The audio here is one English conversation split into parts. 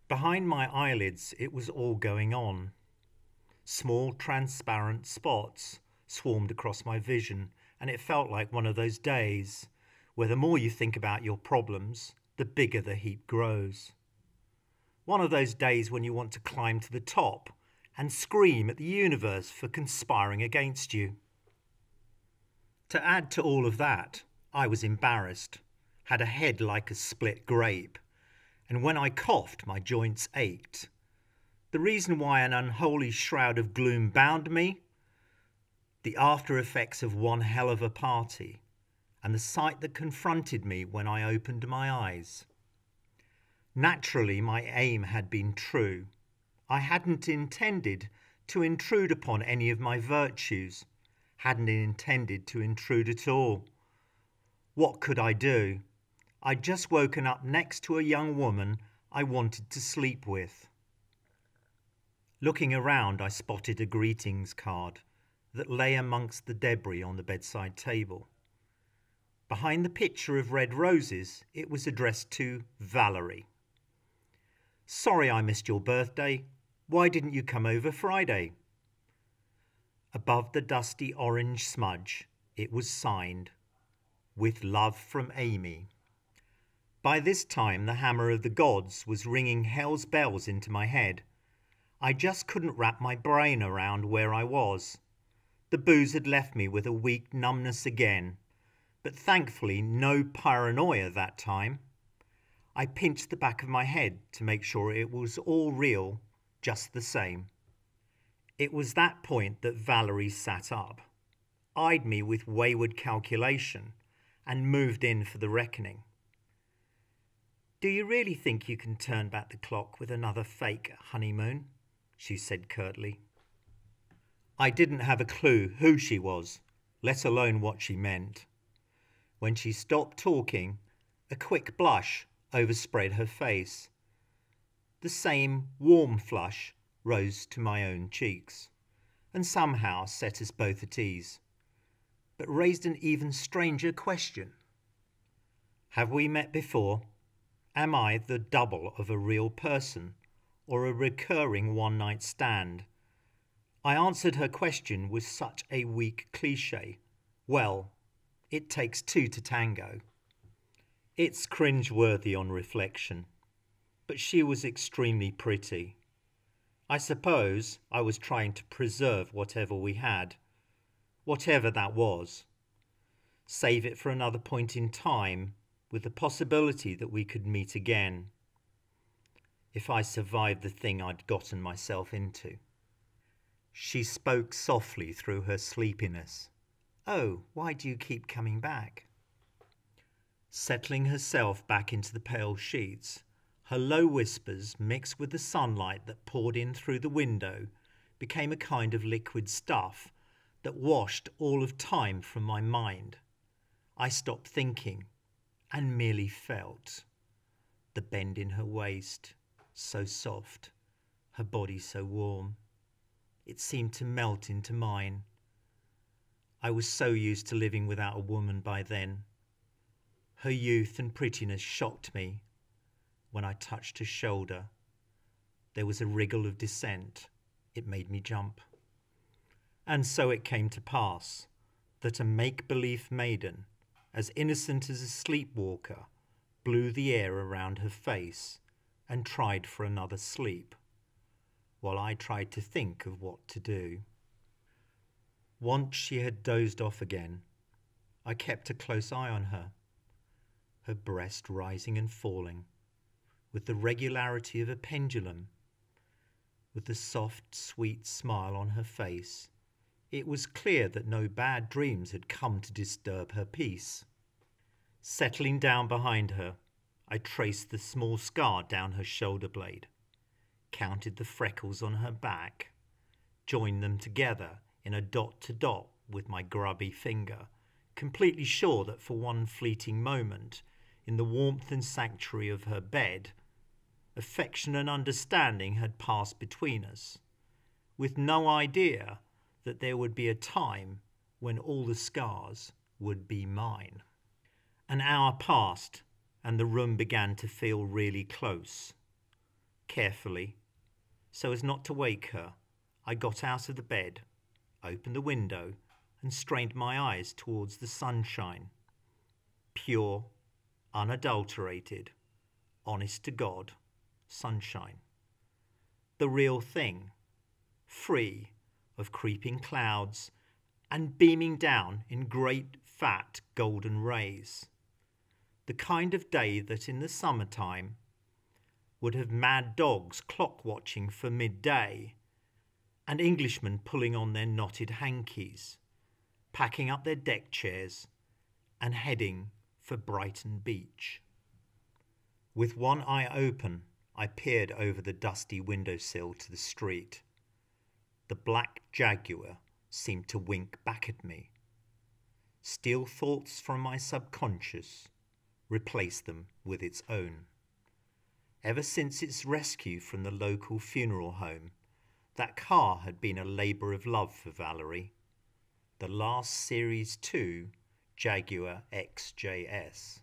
Behind my eyelids it was all going on. Small transparent spots swarmed across my vision, and it felt like one of those days where the more you think about your problems, the bigger the heap grows. One of those days when you want to climb to the top and scream at the universe for conspiring against you. To add to all of that, I was embarrassed, had a head like a split grape, and when I coughed my joints ached. The reason why an unholy shroud of gloom bound me? The after effects of one hell of a party, and the sight that confronted me when I opened my eyes. Naturally, my aim had been true. I hadn't intended to intrude upon any of my virtues, hadn't intended to intrude at all. What could I do? I'd just woken up next to a young woman I wanted to sleep with. Looking around, I spotted a greetings card that lay amongst the debris on the bedside table. Behind the picture of red roses, it was addressed to Valerie. Sorry I missed your birthday. Why didn't you come over Friday? Above the dusty orange smudge, it was signed, With love from Amy. By this time, the hammer of the gods was ringing hell's bells into my head. I just couldn't wrap my brain around where I was. The booze had left me with a weak numbness again, but thankfully no paranoia that time. I pinched the back of my head to make sure it was all real, just the same. It was that point that Valerie sat up, eyed me with wayward calculation, and moved in for the reckoning. Do you really think you can turn back the clock with another fake honeymoon? She said curtly. I didn't have a clue who she was, let alone what she meant. When she stopped talking, a quick blush overspread her face. The same warm flush rose to my own cheeks, and somehow set us both at ease, but raised an even stranger question. Have we met before? Am I the double of a real person, or a recurring one-night stand? I answered her question with such a weak cliché. Well, it takes two to tango. It's cringe-worthy on reflection, but she was extremely pretty. I suppose I was trying to preserve whatever we had, whatever that was. Save it for another point in time, with the possibility that we could meet again, if I survived the thing I'd gotten myself into. She spoke softly through her sleepiness. Oh, why do you keep coming back? Settling herself back into the pale sheets, her low whispers, mixed with the sunlight that poured in through the window, became a kind of liquid stuff that washed all of time from my mind. I stopped thinking and merely felt. The bend in her waist, so soft, her body so warm. It seemed to melt into mine. I was so used to living without a woman by then. Her youth and prettiness shocked me. When I touched her shoulder, there was a wriggle of dissent. It made me jump. And so it came to pass that a make-believe maiden, as innocent as a sleepwalker, blew the air around her face and tried for another sleep, while I tried to think of what to do. Once she had dozed off again, I kept a close eye on her, her breast rising and falling, with the regularity of a pendulum, with the soft, sweet smile on her face. It was clear that no bad dreams had come to disturb her peace. Settling down behind her, I traced the small scar down her shoulder blade, counted the freckles on her back, joined them together in a dot to dot with my grubby finger, completely sure that for one fleeting moment, in the warmth and sanctuary of her bed, affection and understanding had passed between us, with no idea that there would be a time when all the scars would be mine. An hour passed, and the room began to feel really close. Carefully, so as not to wake her, I got out of the bed, opened the window, and strained my eyes towards the sunshine. Pure, unadulterated, honest to God sunshine. The real thing, free of creeping clouds and beaming down in great fat golden rays. The kind of day that in the summertime would have mad dogs clock watching for midday and Englishmen pulling on their knotted hankies, packing up their deck chairs and heading for Brighton Beach. With one eye open, I peered over the dusty windowsill to the street. The black Jaguar seemed to wink back at me. Steal thoughts from my subconscious, replace them with its own. Ever since its rescue from the local funeral home, that car had been a labour of love for Valerie. The last Series 2 Jaguar XJS.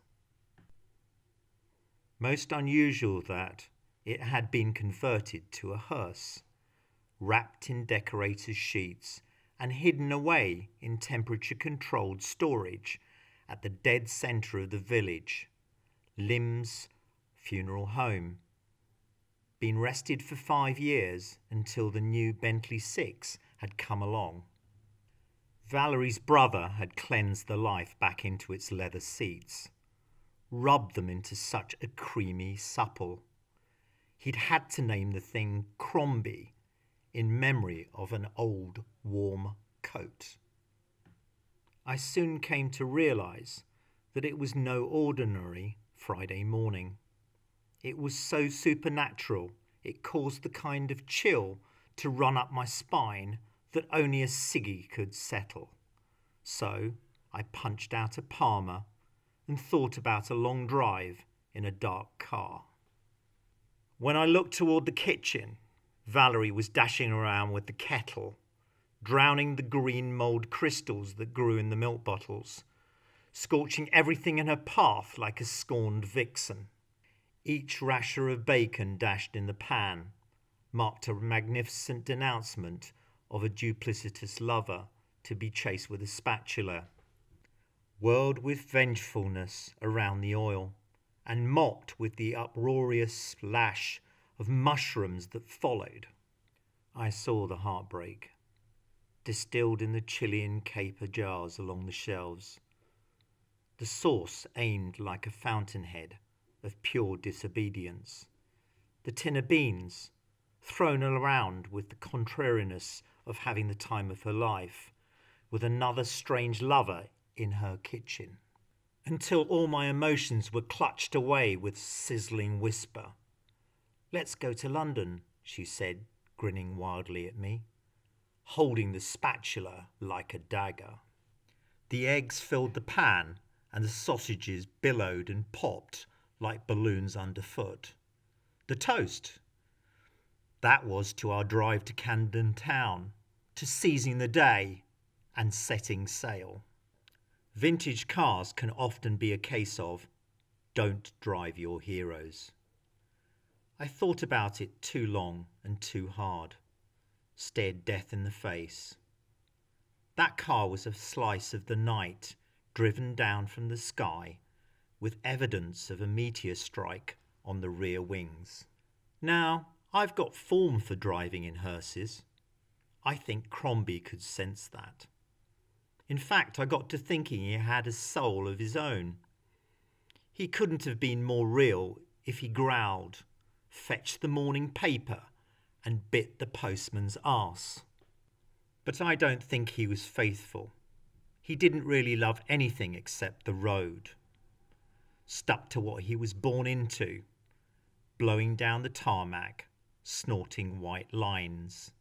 Most unusual that it had been converted to a hearse, wrapped in decorator's sheets and hidden away in temperature-controlled storage at the dead centre of the village, Lim's funeral home. Been rested for 5 years until the new Bentley 6 had come along. Valerie's brother had cleansed the life back into its leather seats, rubbed them into such a creamy supple. He'd had to name the thing Crombie in memory of an old warm coat. I soon came to realise that it was no ordinary Friday morning. It was so supernatural it caused the kind of chill to run up my spine that only a ciggy could settle. So I punched out a Palmer and thought about a long drive in a dark car. When I looked toward the kitchen, Valerie was dashing around with the kettle, drowning the green mould crystals that grew in the milk bottles, scorching everything in her path like a scorned vixen. Each rasher of bacon dashed in the pan marked a magnificent denouncement of a duplicitous lover to be chased with a spatula, whirled with vengefulness around the oil, and mocked with the uproarious splash of mushrooms that followed. I saw the heartbreak, distilled in the Chilean caper jars along the shelves, the sauce aimed like a fountainhead of pure disobedience, the tin of beans thrown around with the contrariness of having the time of her life, with another strange lover in her kitchen, until all my emotions were clutched away with sizzling whisper. "Let's go to London," she said, grinning wildly at me, holding the spatula like a dagger. The eggs filled the pan, and the sausages billowed and popped like balloons underfoot. The toast. That was to our drive to Camden town, to seizing the day and setting sail. Vintage cars can often be a case of don't drive your heroes. I thought about it too long and too hard, stared death in the face. That car was a slice of the night driven down from the sky with evidence of a meteor strike on the rear wings. Now, I've got form for driving in hearses. I think Crombie could sense that. In fact, I got to thinking he had a soul of his own. He couldn't have been more real if he growled, fetched the morning paper, and bit the postman's arse. But I don't think he was faithful. He didn't really love anything except the road. Stuck to what he was born into, blowing down the tarmac, snorting white lines.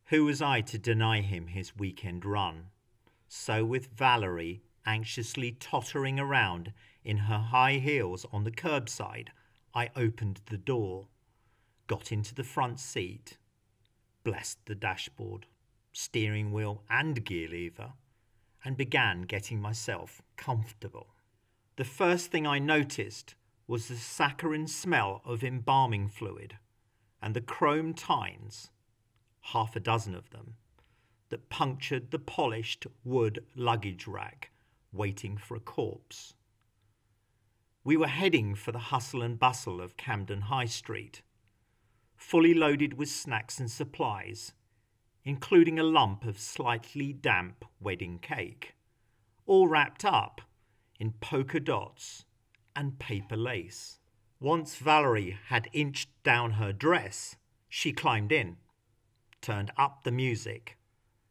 Who was I to deny him his weekend run? So with Valerie anxiously tottering around in her high heels on the curbside, I opened the door, got into the front seat, blessed the dashboard, steering wheel and gear lever, and began getting myself comfortable. The first thing I noticed was the saccharine smell of embalming fluid, and the chrome tines, 6 of them, that punctured the polished wood luggage rack, waiting for a corpse. We were heading for the hustle and bustle of Camden High Street, fully loaded with snacks and supplies, including a lump of slightly damp wedding cake, all wrapped up in polka dots and paper lace. Once Valerie had inched down her dress, she climbed in, turned up the music,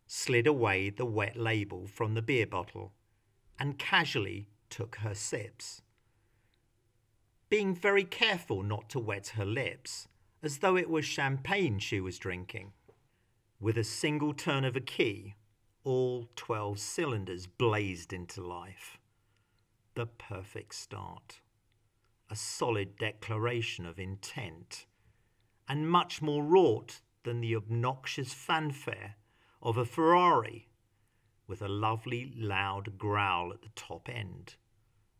slid away the wet label from the beer bottle, and casually took her sips, being very careful not to wet her lips, as though it was champagne she was drinking. With a single turn of a key, all 12 cylinders blazed into life. The perfect start. A solid declaration of intent, and much more wrought than the obnoxious fanfare of a Ferrari, with a lovely loud growl at the top end,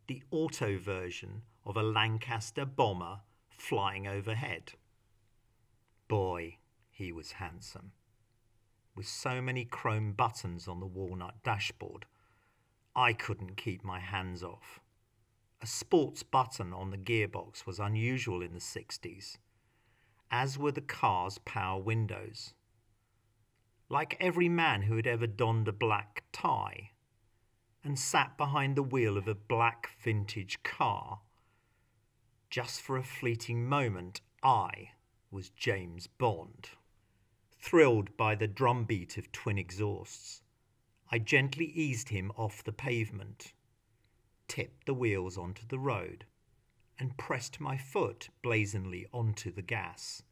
the auto version of a Lancaster bomber flying overhead. Boy, he was handsome. With so many chrome buttons on the walnut dashboard, I couldn't keep my hands off. A sports button on the gearbox was unusual in the 60s, as were the car's power windows. Like every man who had ever donned a black tie and sat behind the wheel of a black vintage car, just for a fleeting moment, I was James Bond. Thrilled by the drumbeat of twin exhausts, I gently eased him off the pavement, tipped the wheels onto the road, and pressed my foot blazonly onto the gas.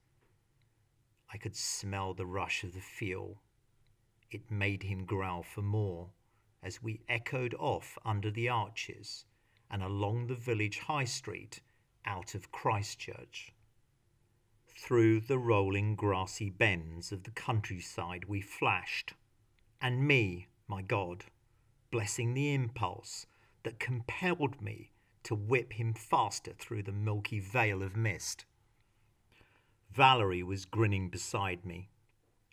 I could smell the rush of the fuel. It made him growl for more as we echoed off under the arches and along the village high street out of Christchurch. Through the rolling grassy bends of the countryside we flashed, and me, my God, blessing the impulse that compelled me to whip him faster through the milky veil of mist. Valerie was grinning beside me,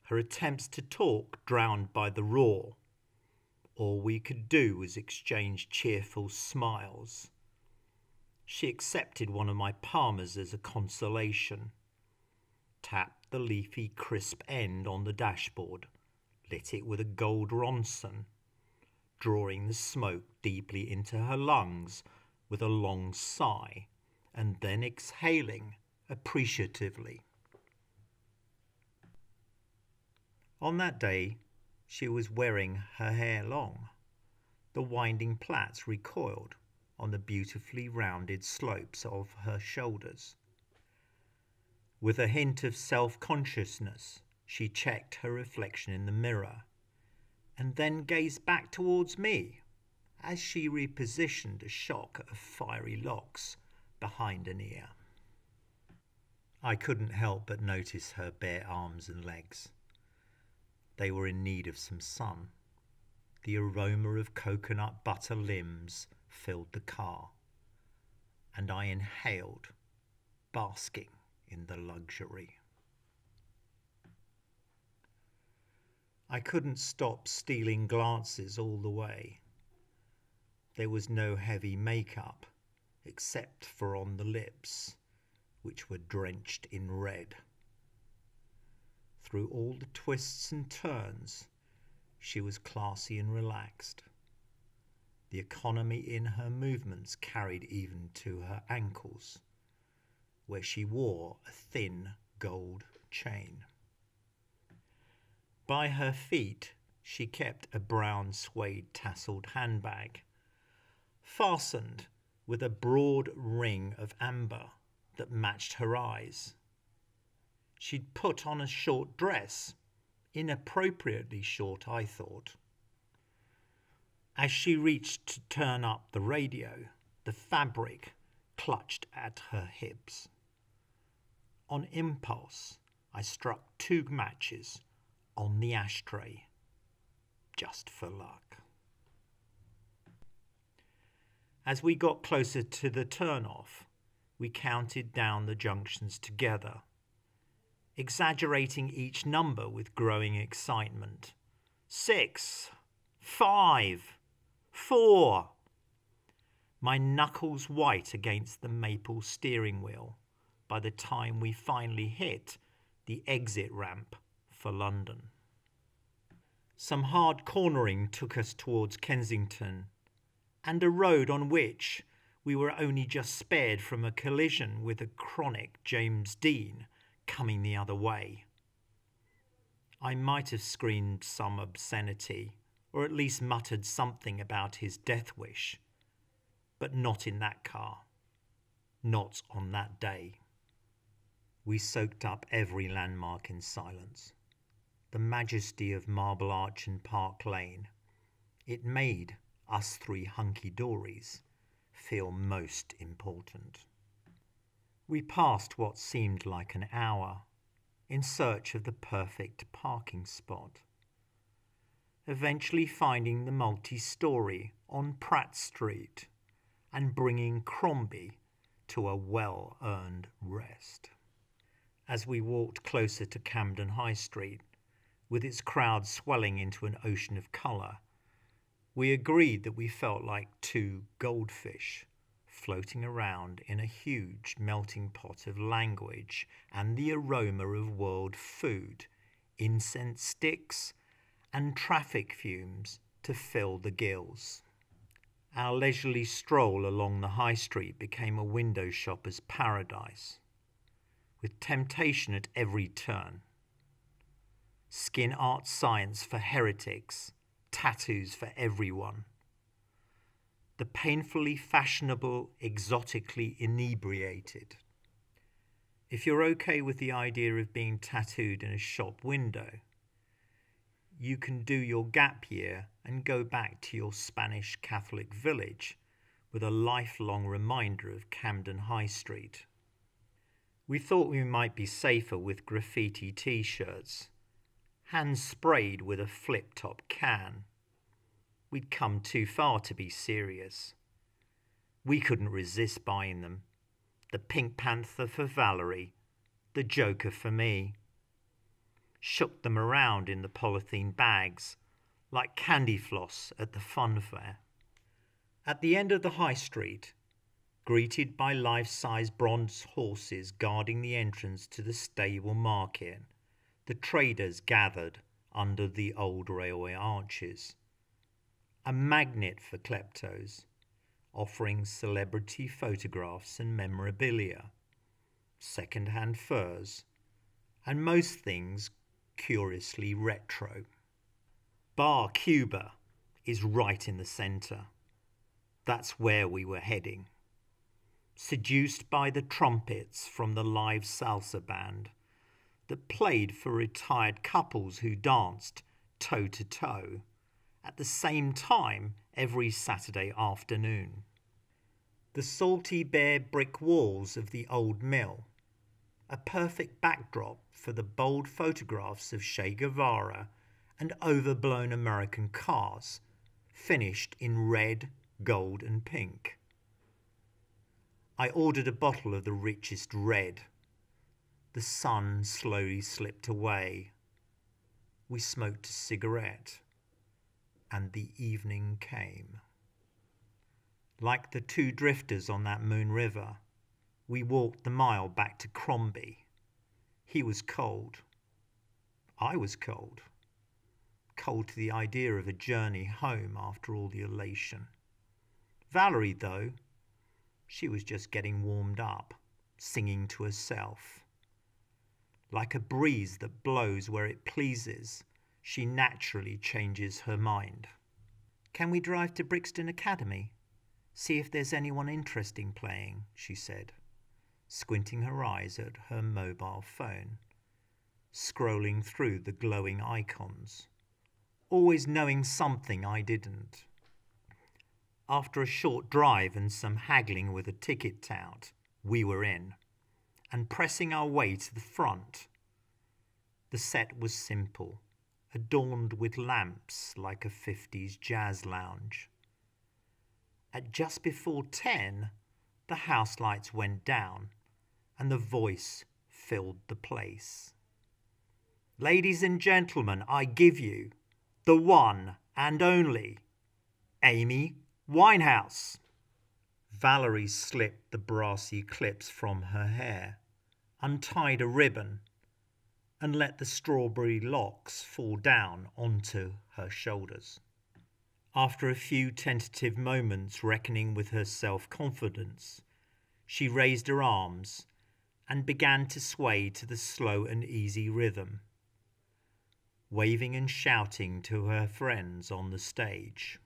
her attempts to talk drowned by the roar. All we could do was exchange cheerful smiles. She accepted one of my palmers as a consolation, tapped the leafy crisp end on the dashboard, lit it with a gold Ronson, drawing the smoke deeply into her lungs with a long sigh, and then exhaling appreciatively. On that day, she was wearing her hair long. The winding plaits recoiled on the beautifully rounded slopes of her shoulders. With a hint of self-consciousness, she checked her reflection in the mirror, and then gazed back towards me as she repositioned a shock of fiery locks behind an ear. I couldn't help but notice her bare arms and legs. They were in need of some sun. The aroma of coconut butter limbs filled the car, and I inhaled, basking in the luxury. I couldn't stop stealing glances all the way. There was no heavy makeup, except for on the lips, which were drenched in red. Through all the twists and turns, she was classy and relaxed. The economy in her movements carried even to her ankles, where she wore a thin gold chain. By her feet, she kept a brown suede tasselled handbag, fastened with a broad ring of amber that matched her eyes. She'd put on a short dress, inappropriately short, I thought. As she reached to turn up the radio, the fabric clutched at her hips. On impulse, I struck 2 matches on the ashtray, just for luck. As we got closer to the turn-off, we counted down the junctions together, exaggerating each number with growing excitement. 6, 5, 4. My knuckles white against the maple steering wheel by the time we finally hit the exit ramp for London. Some hard cornering took us towards Kensington, and a road on which we were only just spared from a collision with a chronic James Dean coming the other way. I might have screamed some obscenity, or at least muttered something about his death wish, but not in that car, not on that day. We soaked up every landmark in silence. The majesty of Marble Arch and Park Lane. It made us three hunky-dories feel most important. We passed what seemed like an hour in search of the perfect parking spot, eventually finding the multi-story on Pratt Street and bringing Crombie to a well-earned rest. As we walked closer to Camden High Street, with its crowd swelling into an ocean of colour, we agreed that we felt like two goldfish floating around in a huge melting pot of language and the aroma of world food, incense sticks and traffic fumes to fill the gills. Our leisurely stroll along the high street became a window shopper's paradise, with temptation at every turn. Skin art science for heretics, tattoos for everyone. The painfully fashionable, exotically inebriated. If you're okay with the idea of being tattooed in a shop window, you can do your gap year and go back to your Spanish Catholic village with a lifelong reminder of Camden High Street. We thought we might be safer with graffiti t-shirts, hands sprayed with a flip-top can. We'd come too far to be serious. We couldn't resist buying them. The Pink Panther for Valerie, the Joker for me. Shook them around in the polythene bags, like candy floss at the fun fair. At the end of the high street, greeted by life-size bronze horses guarding the entrance to the stable market, the traders gathered under the old railway arches. A magnet for kleptos, offering celebrity photographs and memorabilia, second-hand furs, and most things curiously retro. Bar Cuba is right in the centre. That's where we were heading. Seduced by the trumpets from the live salsa band that played for retired couples who danced toe-to-toe at the same time every Saturday afternoon. The salty bare brick walls of the old mill, a perfect backdrop for the bold photographs of Che Guevara and overblown American cars, finished in red, gold and pink. I ordered a bottle of the richest red. The sun slowly slipped away. We smoked a cigarette, and the evening came. Like the two drifters on that moon river, we walked the mile back to Crombie. He was cold. I was cold. Cold to the idea of a journey home after all the elation. Valerie, though, she was just getting warmed up, singing to herself. Like a breeze that blows where it pleases, she naturally changes her mind. "Can we drive to Brixton Academy? See if there's anyone interesting playing," she said, squinting her eyes at her mobile phone, scrolling through the glowing icons, always knowing something I didn't. After a short drive and some haggling with a ticket tout, we were in, and pressing our way to the front. The set was simple, adorned with lamps like a 50s jazz lounge. At just before 10, the house lights went down, and the voice filled the place. Ladies and gentlemen, I give you the one and only Amy Winehouse. Valerie slipped the brassy clips from her hair, untied a ribbon, and let the strawberry locks fall down onto her shoulders. After a few tentative moments reckoning with her self-confidence, she raised her arms and began to sway to the slow and easy rhythm, waving and shouting to her friends on the stage.